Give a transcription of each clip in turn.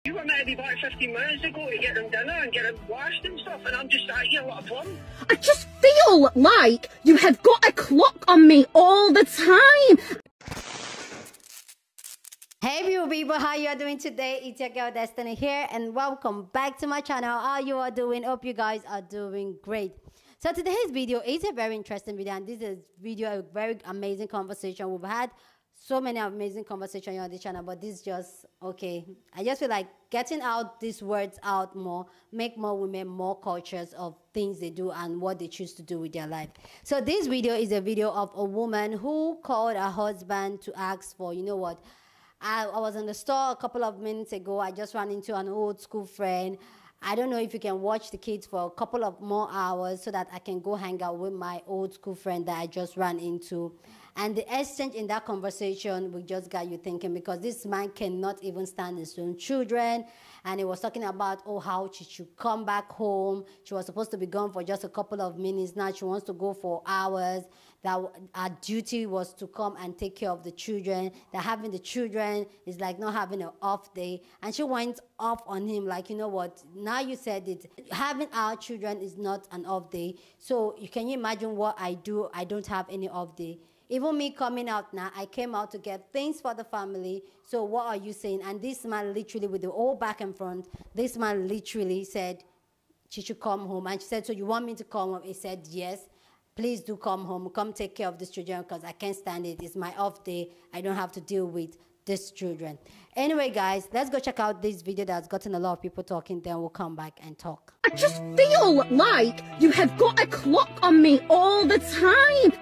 You were meant to be back 15 minutes ago to get them dinner and get them washed and stuff, and I'm just sat here, what a fun. I just feel like you have got a clock on me all the time. Hey beautiful people, how you are doing today? It's your girl Destiny here, and welcome back to my channel. How you are doing? Hope you guys are doing great. So today's video is a very interesting video, and this is a very amazing conversation. We've had so many amazing conversations on this channel, but this is just okay. I just feel like getting out these words out more, make more women more conscious of things they do and what they choose to do with their life. So this video is a video of a woman who called her husband to ask for, you know what, I was in the store a couple of minutes ago. I just ran into an old school friend. I don't know if you can watch the kids for a couple of more hours so that I can go hang out with my old school friend that I just ran into. And the exchange in that conversation will just got you thinking, because this man cannot even stand his own children. And he was talking about, oh, how she should come back home. She was supposed to be gone for just a couple of minutes. Now she wants to go for hours. That our duty was to come and take care of the children. That having the children is like not having an off day. And she went off on him like, you know what, now you said it. Having our children is not an off day. So can you imagine what I do? I don't have any off day. Even me coming out now, I came out to get things for the family. So what are you saying? And this man literally, with the whole back and front, this man literally said she should come home. And she said, so you want me to come home? He said, yes, please do come home. Come take care of these children because I can't stand it. It's my off day. I don't have to deal with these children. Anyway, guys, let's go check out this video that's gotten a lot of people talking. Then we'll come back and talk. I just feel like you have got a clock on me all the time.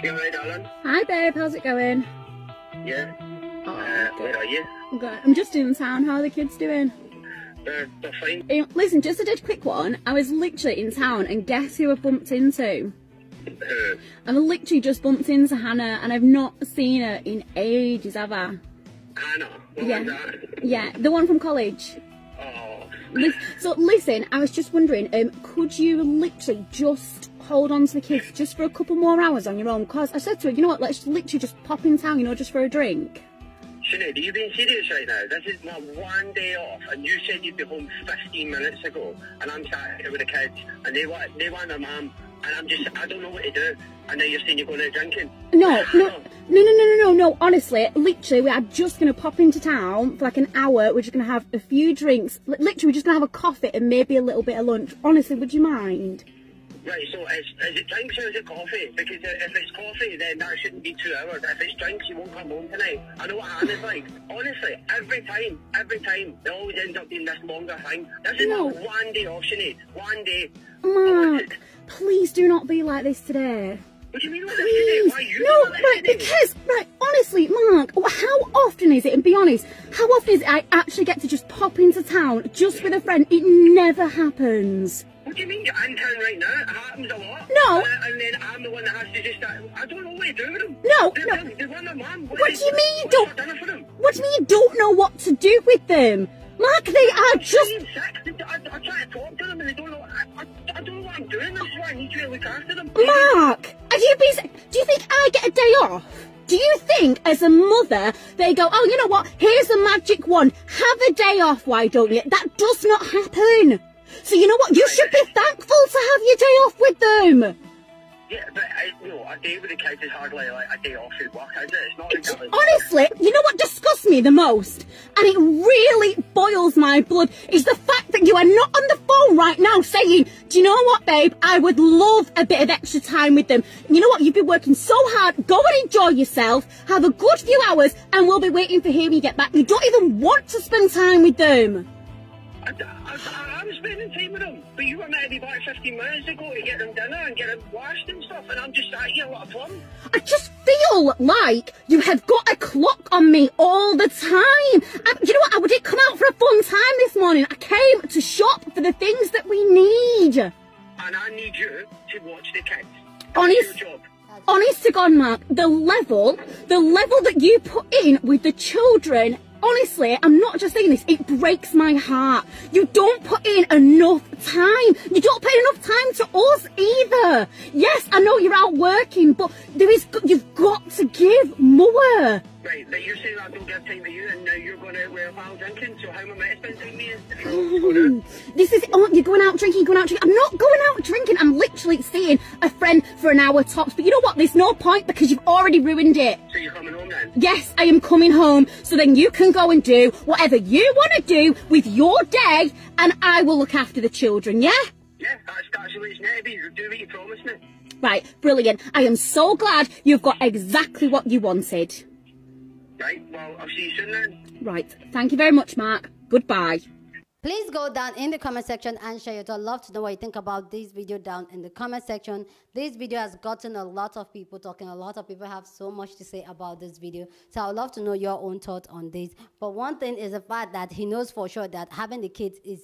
You alright, darling? Hi, babe. How's it going? Yeah. Oh, Where are you? good. I'm just in town. How are the kids doing? They're fine. Listen, just a dead quick one. I was literally in town, and guess who I bumped into? I've literally just bumped into Hannah, and I've not seen her in ages, have I? Hannah? What Yeah. was that? Yeah, the one from college. Oh. So listen, I was just wondering, could you literally just hold on to the kids just for a couple more hours on your own? Because I said to her, you know what, let's literally just pop in town, you know, just for a drink. Sinead, are you being serious right now? This is my one day off, and you said you'd be home 15 minutes ago, and I'm sat here with the kids, and they want their mum, and I don't know what to do, and now you're saying you're going out drinking? No, honestly, literally, we are just going to pop into town for like an hour. We're just going to have a few drinks. Literally, we're just going to have a coffee and maybe a little bit of lunch. Honestly, would you mind? Right, so is it drinks or is it coffee? Because if it's coffee, then that shouldn't be 2 hours. If it's drinks, you won't come home tonight. I know what Hannah's like. Honestly, every time, it always ends up being this longer thing. This is not one day off, Sinead. One day. Mark, please do not be like this today. What do you mean like Please. this today? Why are you No, doing right, this today? because, right, honestly, Mark, how often is it, and be honest, how often is it I actually get to just pop into town just with a friend? It never happens. What do you mean you're in town right now? It happens a lot. No. And then I'm the one that has to just... I don't know what to do with them. No. They want their mum. What do you mean you what's don't... for dinner for them? What do you mean you don't know what to do with them? Mark, they are just... I try to talk to them and they don't know... I don't know what I'm doing. That's why I need you to look after them. Mark, do you think I get a day off? Do you think, as a mother, they go, oh, you know what, here's a magic wand, have a day off, why don't you? That does not happen. So you know what, you should be thankful to have your day off with them. Yeah, but a day with the kids is hardly like a day off at work, is it? It's not exactly... Honestly, you know what disgusts me the most? And it really boils my blood, is the fact that you are not on the phone right now saying, do you know what, babe, I would love a bit of extra time with them. You know what, you've been working so hard, go and enjoy yourself, have a good few hours, and we'll be waiting for him when you get back. You don't even want to spend time with them. I'm spending time with them, but you were meant to be back 15 minutes ago to get them dinner and get them washed and stuff, and I'm just sat here, what a fun. I just feel like you have got a clock on me all the time. You know what, I did come out for a fun time this morning. I came to shop for the things that we need. And I need you to watch the kids. That's your job. Honest to God, Mark, the level that you put in with the children, honestly, I'm not just saying this, it breaks my heart. You don't put in enough time. You don't put enough time to us either. Yes, I know you're out working, but you've got to give more. Right, but you're saying I don't get time with you, and now you're going out with a pal drinking, so how am I meant to spend time with you? This is, oh, you're going out drinking, I'm not going out drinking, I'm literally seeing a friend for an hour tops, but you know what, there's no point because you've already ruined it. So you're coming home then? Yes, I am coming home, so then you can go and do whatever you want to do with your day, and I will look after the children, yeah? Yeah, that's the way it's meant to be. Do what you promised me. Right, brilliant. I am so glad you've got exactly what you wanted. Right, well, I'll see you soon then. Right, thank you very much, Mark. Goodbye. Please go down in the comment section and share your thoughts. I'd love to know what you think about this video down in the comment section. This video has gotten a lot of people talking. A lot of people have so much to say about this video. So I'd love to know your own thoughts on this. But one thing is the fact that he knows for sure that having the kids is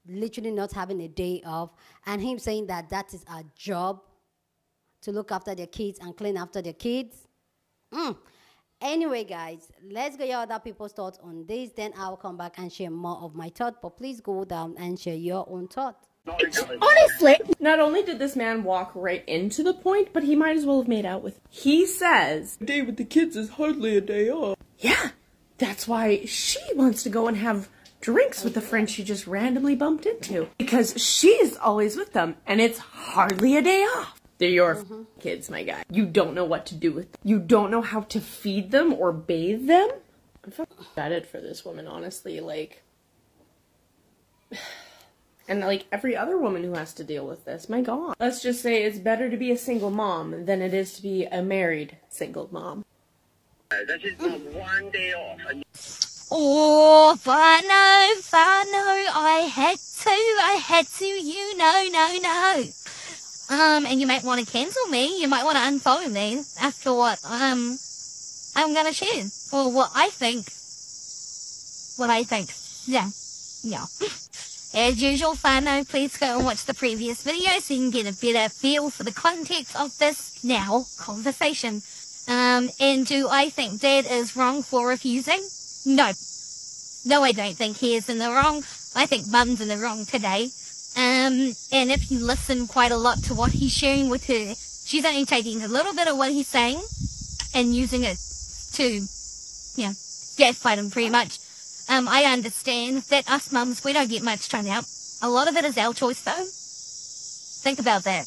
literally not having a day off. And him saying that that is a job to look after their kids and clean after their kids. Anyway, guys, let's get your other people's thoughts on this. Then I'll come back and share more of my thoughts. But please go down and share your own thoughts. Honestly, not only did this man walk right into the point, but he might as well have made out with. He says, "A day with the kids is hardly a day off." Yeah, that's why she wants to go and have drinks with the friend she just randomly bumped into. Because she's always with them, and it's hardly a day off. They're your kids, my guy. You don't know what to do with them. You don't know how to feed them or bathe them. I'm fucking excited for this woman, honestly, like... And like every other woman who has to deal with this, my god. Let's just say it's better to be a single mom than it is to be a married single mom. This is my one day off. Oh, Fano, I had to, you know, no. And you might want to cancel me, you might want to unfollow me after what, I'm gonna share, or what I think, yeah. As usual, Fano, please go and watch the previous video so you can get a better feel for the context of this now conversation. And do I think Dad is wrong for refusing? No, I don't think he is in the wrong. I think Mum's in the wrong today. And if you listen quite a lot to what he's sharing with her, she's only taking a little bit of what he's saying and using it to, gaslight him pretty much. I understand that us mums, we don't get much turned out. A lot of it is our choice though. Think about that.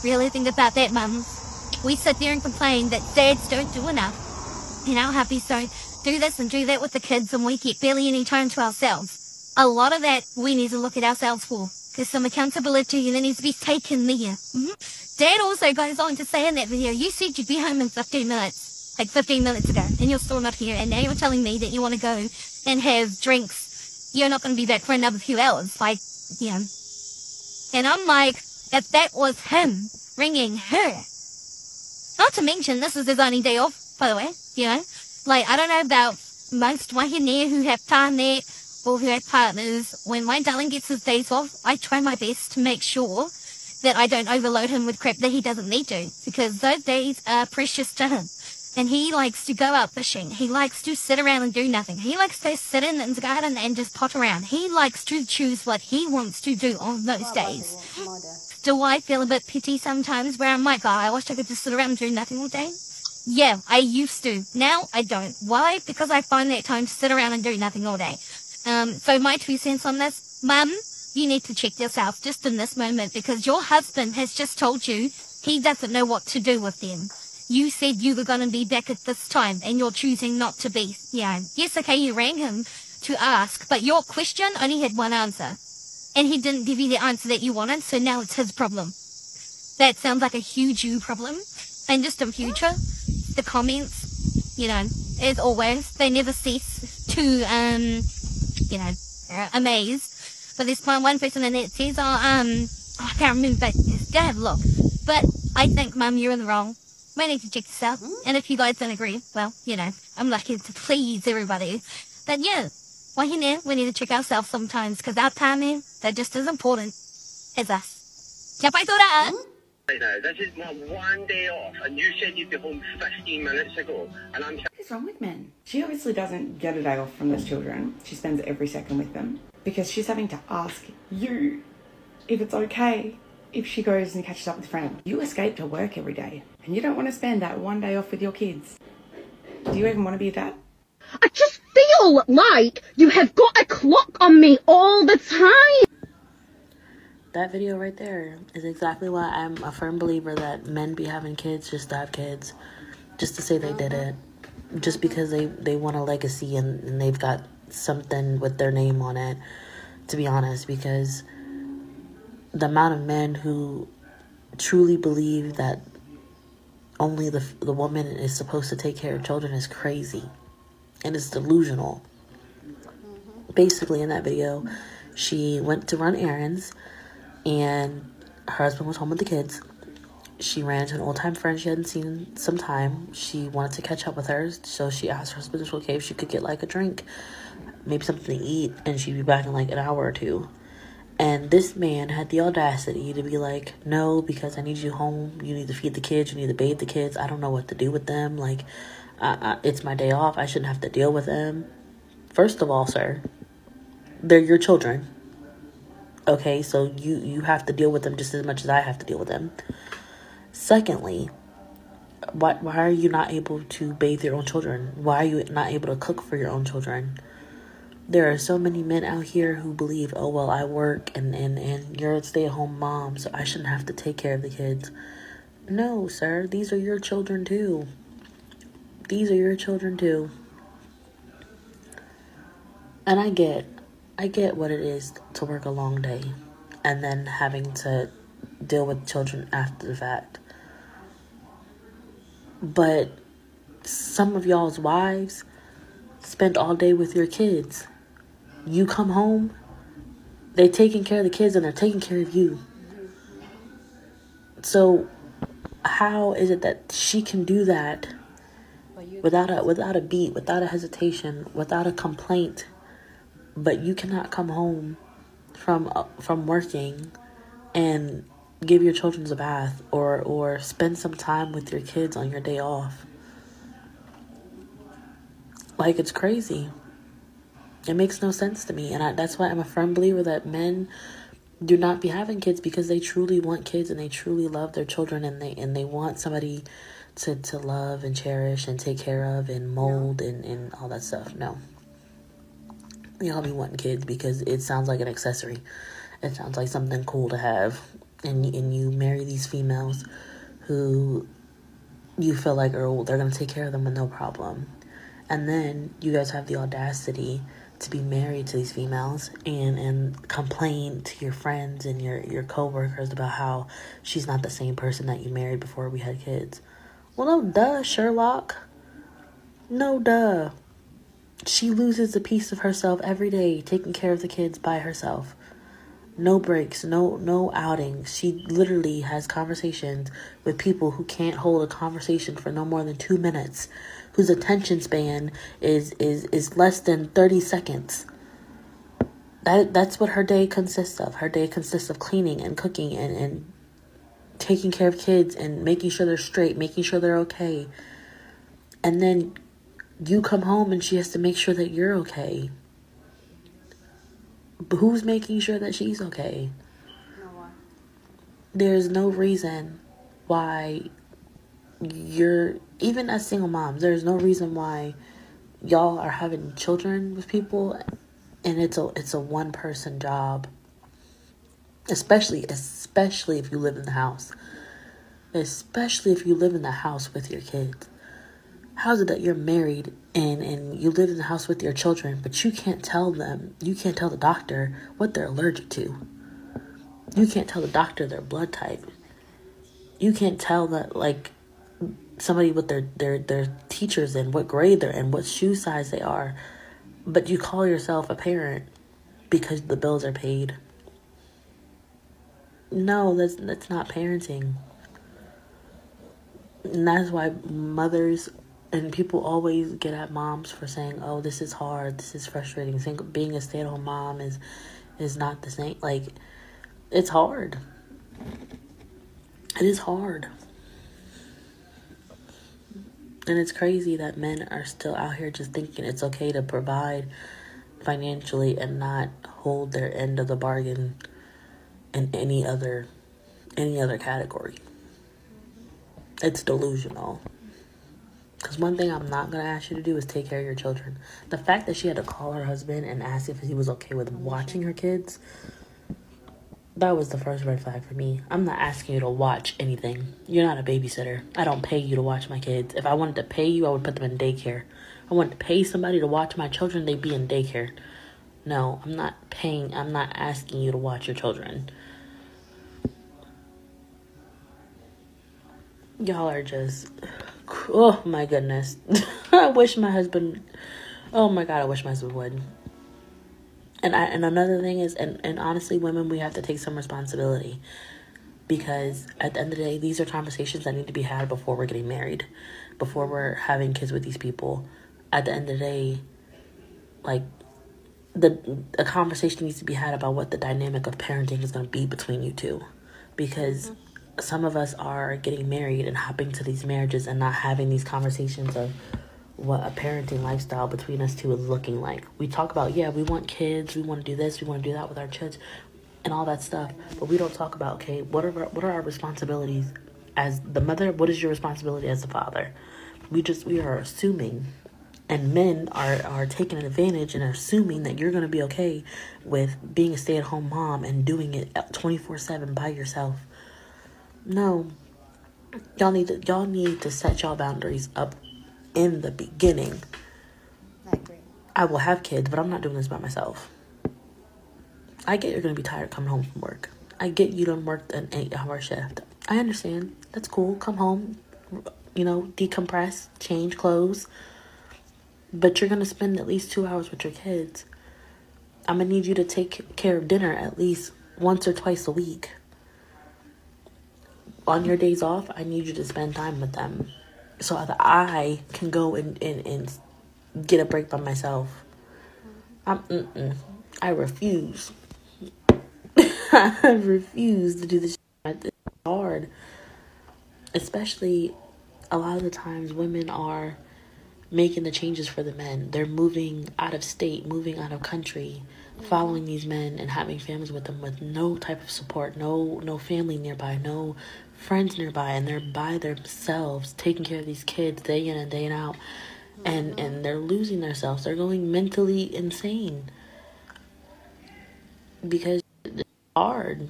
Really think about that, mums. We sit there and complain that dads don't do enough. And our hubbies don't do this and do that with the kids, and we get barely any time to ourselves. A lot of that we need to look at ourselves for. There's some accountability that needs to be taken there. Dad also goes on to say in that video, you said you'd be home in 15 minutes. Like 15 minutes ago. And you're still not here. And now you're telling me that you want to go and have drinks. You're not going to be back for another few hours. Like, And I'm like, if that was him ringing her. Not to mention, this is his only day off, by the way. Like, I don't know about most wahine who have time there, or who have partners. When my darling gets his days off, I try my best to make sure that I don't overload him with crap that he doesn't need to, because those days are precious to him. And he likes to go out fishing. He likes to sit around and do nothing. He likes to sit in the garden and just pot around. He likes to choose what he wants to do on those days. Do I feel a bit pity sometimes where I'm like, oh, I wish I could just sit around and do nothing all day? Yeah, I used to. Now I don't. Why? Because I find that time to sit around and do nothing all day. So my 2 cents on this, Mum, you need to check yourself just in this moment, because your husband has just told you he doesn't know what to do with them. You said you were going to be back at this time, and you're choosing not to be. Yes, okay, you rang him to ask, but your question only had one answer. And he didn't give you the answer that you wanted, so now it's his problem. That sounds like a huge you problem. And just in future, the comments, as always, they never cease to, amaze. But there's one person in there that says, I can't remember, but go have a look. But I think, Mum, you're in the wrong. We need to check yourself. And if you guys don't agree, well, I'm lucky to please everybody. But we need to check ourselves sometimes, because our timing, they're just as important as us. Right now, this is my one day off, and you said you'd be home 15 minutes ago, and I'm... What is wrong with men? She obviously doesn't get a day off from those children. She spends every second with them, because she's having to ask you if it's okay if she goes and catches up with a friend. You escape to work every day, and you don't want to spend that one day off with your kids. Do you even want to be a dad? I just feel like you have got a clock on me all the time. That video right there is exactly why I'm a firm believer that men be having kids just to have kids. Just to say they did it. Just because they want a legacy and they've got something with their name on it. To be honest, because the amount of men who truly believe that only the woman is supposed to take care of children is crazy. And it's delusional. Basically, in that video, she went to run errands, and her husband was home with the kids. She ran into an old-time friend she hadn't seen in some time. She wanted to catch up with her, so she asked her husband if it was okay if she could get, like, a drink, maybe something to eat, and she'd be back in, like, an hour or two. And this man had the audacity to be like, no, because I need you home. You need to feed the kids. You need to bathe the kids. I don't know what to do with them. Like, it's my day off. I shouldn't have to deal with them. First of all, sir, they're your children. Okay, so you have to deal with them just as much as I have to deal with them. Secondly, why are you not able to bathe your own children? Why are you not able to cook for your own children? There are so many men out here who believe, oh, well, I work and you're a stay-at-home mom, so I shouldn't have to take care of the kids. No, sir, these are your children too. These are your children too. And I get what it is to work a long day and then having to deal with children after the fact. But some of y'all's wives spend all day with your kids. You come home, they're taking care of the kids and they're taking care of you. So how is it that she can do that without a beat, without a hesitation, without a complaint, but you cannot come home from working and give your children a bath or spend some time with your kids on your day off? Like, it's crazy. It makes no sense to me. And that's why I'm a firm believer that men do not be having kids, because they truly want kids and they truly love their children and they want somebody to love and cherish and take care of and mold and all that stuff. No. Y'all be wanting kids because it sounds like an accessory. It sounds like something cool to have. And you marry these females who you feel like, oh, they're going to take care of them with no problem. And then you guys have the audacity to be married to these females and complain to your friends and your co-workers about how she's not the same person that you married before we had kids. Well, no duh, Sherlock. No duh. She loses a piece of herself every day taking care of the kids by herself. No breaks, no outings. She literally has conversations with people who can't hold a conversation for no more than 2 minutes, whose attention span is less than 30 seconds. That's what her day consists of. Her day consists of cleaning and cooking and taking care of kids and making sure they're straight, making sure they're okay. And then you come home and she has to make sure that you're okay. But who's making sure that she's okay? No one. There's no reason why even as single moms, there's no reason why y'all are having children with people and it's a one-person job. Especially if you live in the house. Especially if you live in the house with your kids. How is it that you're married and you live in the house with your children, but you can't tell the doctor what they're allergic to? You can't tell the doctor their blood type. You can't tell that, like, somebody with their teachers and what grade they're in, what shoe size they are, but you call yourself a parent because the bills are paid. No, that's not parenting. And that's why mothers and people always get at moms for saying, oh, this is hard, this is frustrating. Being a stay-at-home mom is not the same. Like, it's hard. It is hard. And it's crazy that men are still out here just thinking it's okay to provide financially and not hold their end of the bargain in any other category. It's delusional. Because one thing I'm not going to ask you to do is take care of your children. The fact that she had to call her husband and ask if he was okay with watching her kids, that was the first red flag for me. I'm not asking you to watch anything. You're not a babysitter. I don't pay you to watch my kids. If I wanted to pay you, I would put them in daycare. I wanted to pay somebody to watch my children, they'd be in daycare. No, I'm not asking you to watch your children. Y'all are just, oh my goodness. I wish my husband, oh my God, I wish my husband would. And another thing is, and honestly, women, we have to take some responsibility. Because at the end of the day, these are conversations that need to be had before we're getting married. Before we're having kids with these people. At the end of the day, like, a conversation needs to be had about what the dynamic of parenting is going to be between you two. Because some of us are getting married and hopping to these marriages and not having these conversations of what a parenting lifestyle between us two is looking like. We talk about, yeah, we want kids, we want to do this, we want to do that with our kids, and all that stuff. But we don't talk about, okay, what are our responsibilities as the mother? What is your responsibility as the father? We are assuming, and men are taking advantage and are assuming that you're going to be okay with being a stay-at-home mom and doing it 24/7 by yourself. No, y'all need to set y'all boundaries up in the beginning. I agree. I will have kids, but I'm not doing this by myself. I get you're going to be tired coming home from work. I get you done worked an 8-hour shift. I understand. That's cool. Come home, decompress, change clothes. But you're going to spend at least 2 hours with your kids. I'm going to need you to take care of dinner at least once or twice a week. On your days off, I need you to spend time with them. So that I can go and get a break by myself. I refuse. I refuse to do this. It's hard. Especially a lot of the times women are making the changes for the men. They're moving out of state, moving out of country, following these men and having families with them with no type of support, no family nearby, no friends nearby, and they're by themselves taking care of these kids day in and day out, and they're losing themselves. They're going mentally insane because it's hard.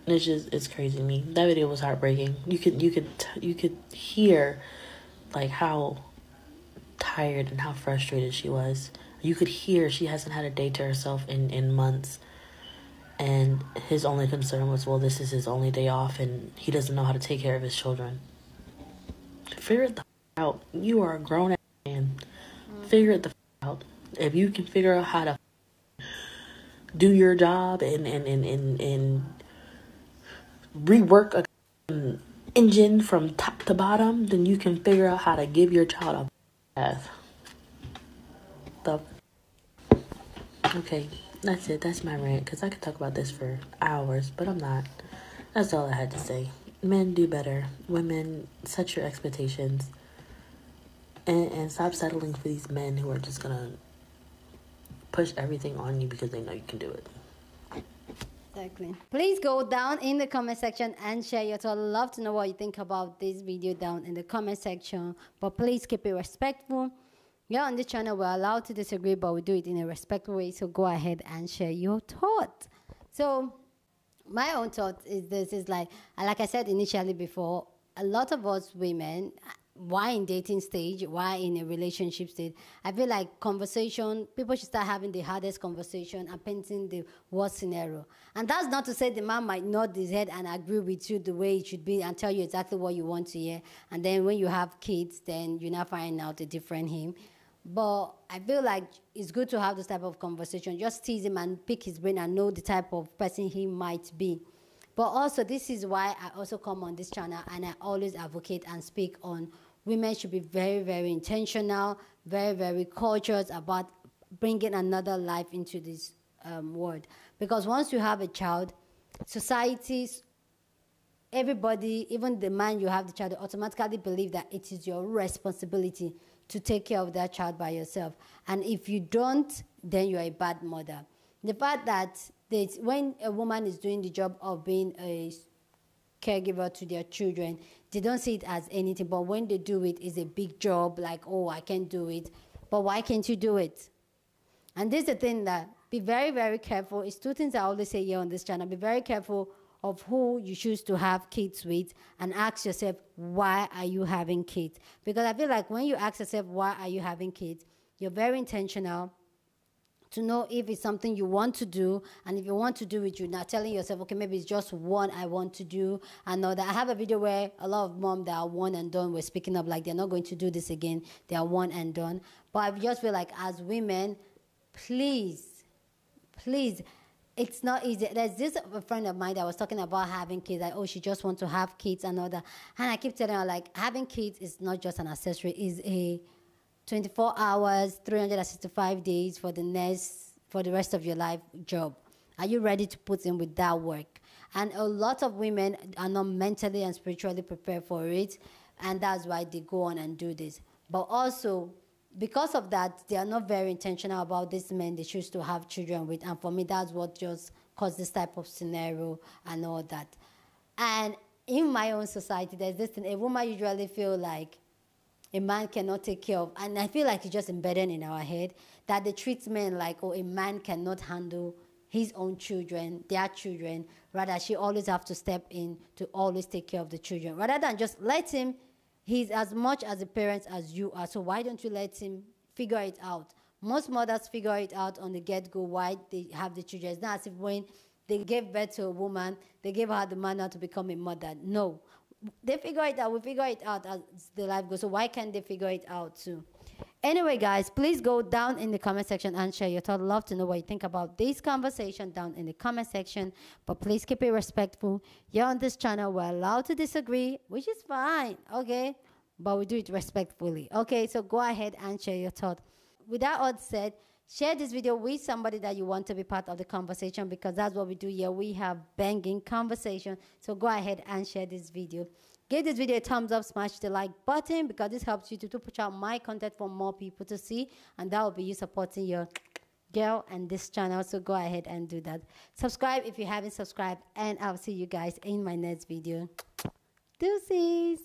It's crazy to me. That video was heartbreaking. You could hear like how tired and how frustrated she was. You could hear she hasn't had a day to herself in months. And his only concern was, well, this is his only day off and he doesn't know how to take care of his children. Figure it the out. You are a grown man. Figure it the out. If you can figure out how to do your job and rework a engine from top to bottom, then you can figure out how to give your child a bath. Okay, that's it. That's my rant, because I could talk about this for hours, but I'm not. That's all I had to say. Men, do better. Women, set your expectations. And stop settling for these men who are just going to push everything on you because they know you can do it. Exactly. Please go down in the comment section and share your thoughts. I'd love to know what you think about this video down in the comment section. But please keep it respectful. Yeah, on this channel, we're allowed to disagree, but we do it in a respectful way. So go ahead and share your thoughts. So my own thought is this is like I said initially before, a lot of us women, why in dating stage, why in a relationship stage, I feel like conversation, people should start having the hardest conversation and painting the worst scenario. And that's not to say the man might nod his head and agree with you the way it should be and tell you exactly what you want to hear. And then when you have kids, then you're not finding out a different him. But I feel like it's good to have this type of conversation. Just tease him and pick his brain and know the type of person he might be. But also, this is why I also come on this channel and I always advocate and speak on women should be very, very intentional, very, very cautious about bringing another life into this world. Because once you have a child, societies, everybody, even the man you have the child, automatically believe that it is your responsibility to take care of that child by yourself. And if you don't, then you're a bad mother. The fact that when a woman is doing the job of being a caregiver to their children, they don't see it as anything. But when they do it, it's a big job, like, oh, I can't do it. But why can't you do it? And this is the thing that, be very, very careful. It's two things I always say here on this channel. Be very careful of who you choose to have kids with, and ask yourself, why are you having kids? Because I feel like when you ask yourself, why are you having kids, you're very intentional to know if it's something you want to do. And if you want to do it, you're not telling yourself, okay, maybe it's just one I want to do. I know that I have a video where a lot of moms that are one and done were speaking up like they're not going to do this again. They are one and done. But I just feel like as women, please, it's not easy. There's this a friend of mine that was talking about having kids, like, oh, she just wants to have kids and all that. And I keep telling her, like, having kids is not just an accessory, it's a 24 hours, 365 days for the rest of your life job. Are you ready to put in with that work? And a lot of women are not mentally and spiritually prepared for it, and that's why they go on and do this. But also, because of that, they are not very intentional about these men they choose to have children with. And for me, that's what just caused this type of scenario and all that. And in my own society, there's this thing, a woman usually feel like a man cannot take care of, and I feel like it's just embedded in our head, that they treat men like, oh, a man cannot handle his own children, their children. Rather, she always have to step in to always take care of the children. Rather than just let him, he's as much as a parent as you are, so why don't you let him figure it out? Most mothers figure it out on the get-go why they have the children. It's not as if when they gave birth to a woman, they gave her the manner to become a mother. No. They figure it out. We figure it out as the life goes. So why can't they figure it out too? Anyway, guys, please go down in the comment section and share your thoughts. Love to know what you think about this conversation down in the comment section. But please keep it respectful. Here on this channel, we're allowed to disagree, which is fine, okay? But we do it respectfully. Okay, so go ahead and share your thoughts. With that all said, share this video with somebody that you want to be part of the conversation, because that's what we do here. We have banging conversation. So go ahead and share this video. Give this video a thumbs up, smash the like button, because this helps you to push out my content for more people to see. And that will be you supporting your girl and this channel. So go ahead and do that. Subscribe if you haven't subscribed. And I'll see you guys in my next video. Deuces.